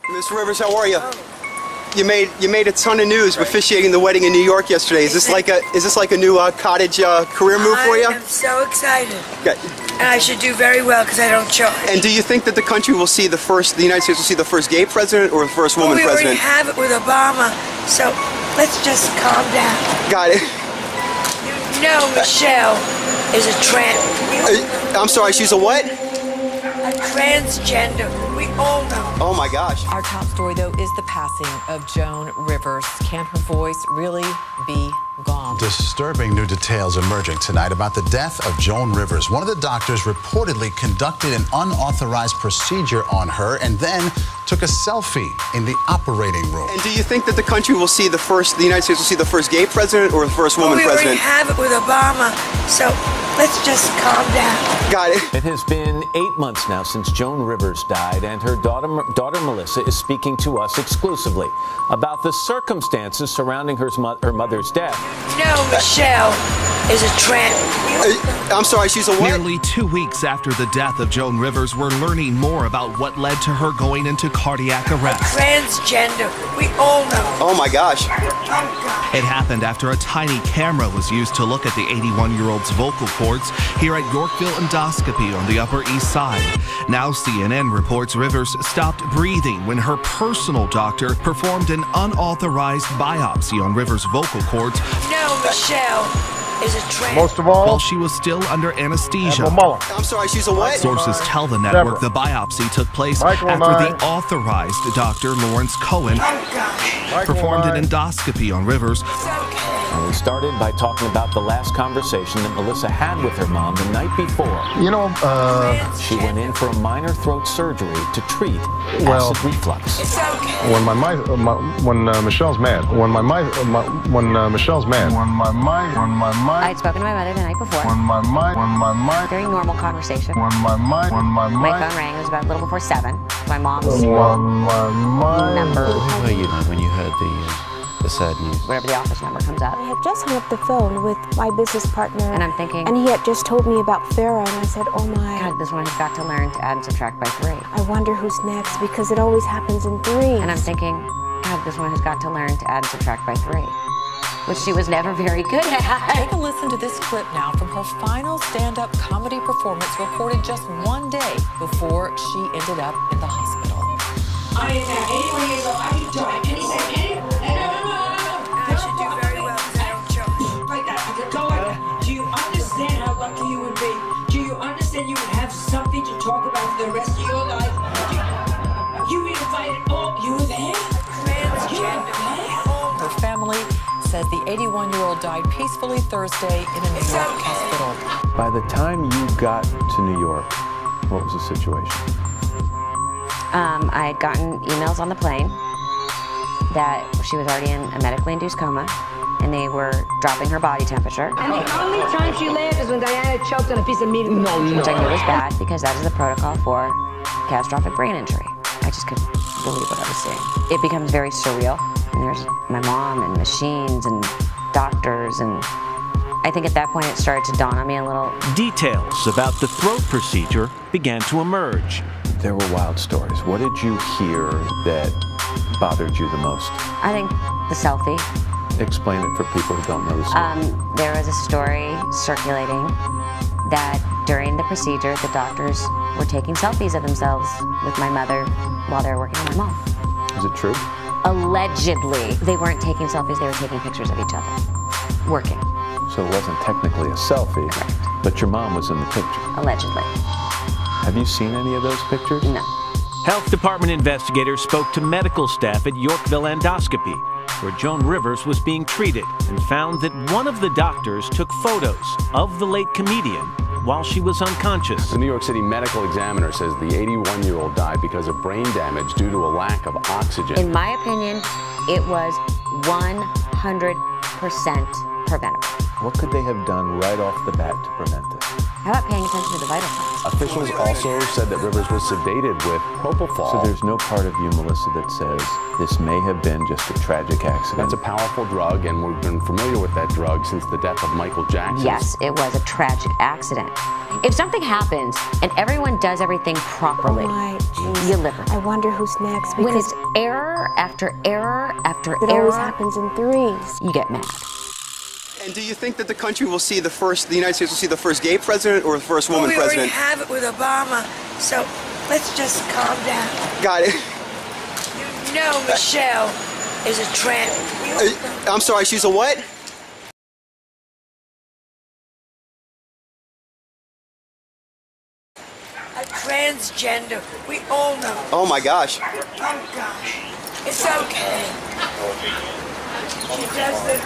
Miss Rivers, how are you? You made a ton of news officiating the wedding in New York yesterday. Is this like a new cottage career move for you? I am so excited. Okay. And I should do very well because I don't charge. And do you think that the country will see the United States will see the first gay president or the first woman we president? We already have it with Obama, so let's just calm down. Got it. You know Michelle is a I'm sorry, she's a what? A transgender. We all know. Oh my gosh. Our top story, though, is the passing of Joan Rivers. Can her voice really be gone? Disturbing new details emerging tonight about the death of Joan Rivers. One of the doctors reportedly conducted an unauthorized procedure on her and then took a selfie in the operating room. And do you think that the country will see the United States will see the first gay president or the first woman president? We already have it with Obama, so let's just calm down. Got it. It has been 8 months now since Joan Rivers died, and her daughter Melissa is speaking to us exclusively about the circumstances surrounding her mother's death. You know Michelle is a I'm sorry, she's a what? Nearly 2 weeks after the death of Joan Rivers, we're learning more about what led to her going into cardiac arrest. Transgender. We all know. Oh my gosh. It happened after a tiny camera was used to look at the 81-year-old's vocal cords here at Yorkville Endoscopy on the Upper East Side. Now CNN reports Rivers stopped breathing when her personal doctor performed an unauthorized biopsy on Rivers' vocal cords. No, Michelle is a trans. Most of all, while she was still under anesthesia. I'm sorry, she's a what? Sources tell the network the biopsy took place after the authorized Dr. Lawrence Cohen performed an endoscopy on Rivers. And we started by talking about the last conversation that Melissa had with her mom the night before. You know, she went in for a minor throat surgery to treat acid reflux. It's okay. when Michelle's mad, when Michelle's mad, I had spoken to my mother the night before. Very normal conversation. My phone rang. It was about a little before 7. My mom's number. How were you when you heard the sad news? Whatever the office number comes up. I had just hung up the phone with my business partner. And I'm thinking. And he had just told me about Farrah, and I said, oh my. God, this one has got to learn to add and subtract by 3. I wonder who's next, because it always happens in 3s. And I'm thinking, God, this one has got to learn to add and subtract by 3. Which she was never very good at. Take a listen to this clip now from her final stand-up comedy performance recorded just 1 day before she ended up in the hospital. I am now 81 years old. I can drive any second. I should do very well because I don't charge. Like that. I could go like that. Do you understand how lucky you would be? Do you understand you would have something to talk about for the rest of your life? You invited all. You were there? Transgender. Her family says the 81-year-old died peacefully Thursday in a New York hospital. By the time you got to New York, what was the situation? I had gotten emails on the plane that she was already in a medically induced coma, and they were dropping her body temperature. And the only time she laughed is when Diana choked on a piece of meat. Which I knew was bad, because that is the protocol for catastrophic brain injury. I just couldn't believe what I was seeing. It becomes very surreal. And there's my mom and machines and doctors, and I think at that point it started to dawn on me a little. Details about the throat procedure began to emerge. There were wild stories. What did you hear that bothered you the most? I think the selfie. Explain it for people who don't know the story. There was a story circulating that during the procedure, the doctors were taking selfies of themselves with my mother while they were working on my mom. Is it true? Allegedly. They weren't taking selfies, they were taking pictures of each other, working. So it wasn't technically a selfie, correct, but your mom was in the picture. Allegedly. Have you seen any of those pictures? No. Health department investigators spoke to medical staff at Yorkville Endoscopy, where Joan Rivers was being treated, and found that one of the doctors took photos of the late comedian while she was unconscious. The New York City medical examiner says the 81-year-old died because of brain damage due to a lack of oxygen. In my opinion, it was 100% preventable. What could they have done right off the bat to prevent this? How about paying attention to the vital signs? Officials also said that Rivers was sedated with propofol. So there's no part of you, Melissa, that says this may have been just a tragic accident? That's a powerful drug, and we've been familiar with that drug since the death of Michael Jackson. Yes, it was a tragic accident. If something happens and everyone does everything properly, Oh my, geez. You live with it. I wonder who's next When because it's error after error after it error, always happens in threes. you get mad. And do you think that the country will see the United States will see the first gay president or the first woman we already president? have it with Obama, so let's just calm down. Got it. You know Michelle is a tramp. I'm sorry, she's a what? A transgender. We all know. Oh my gosh. Oh gosh. It's okay. She does this.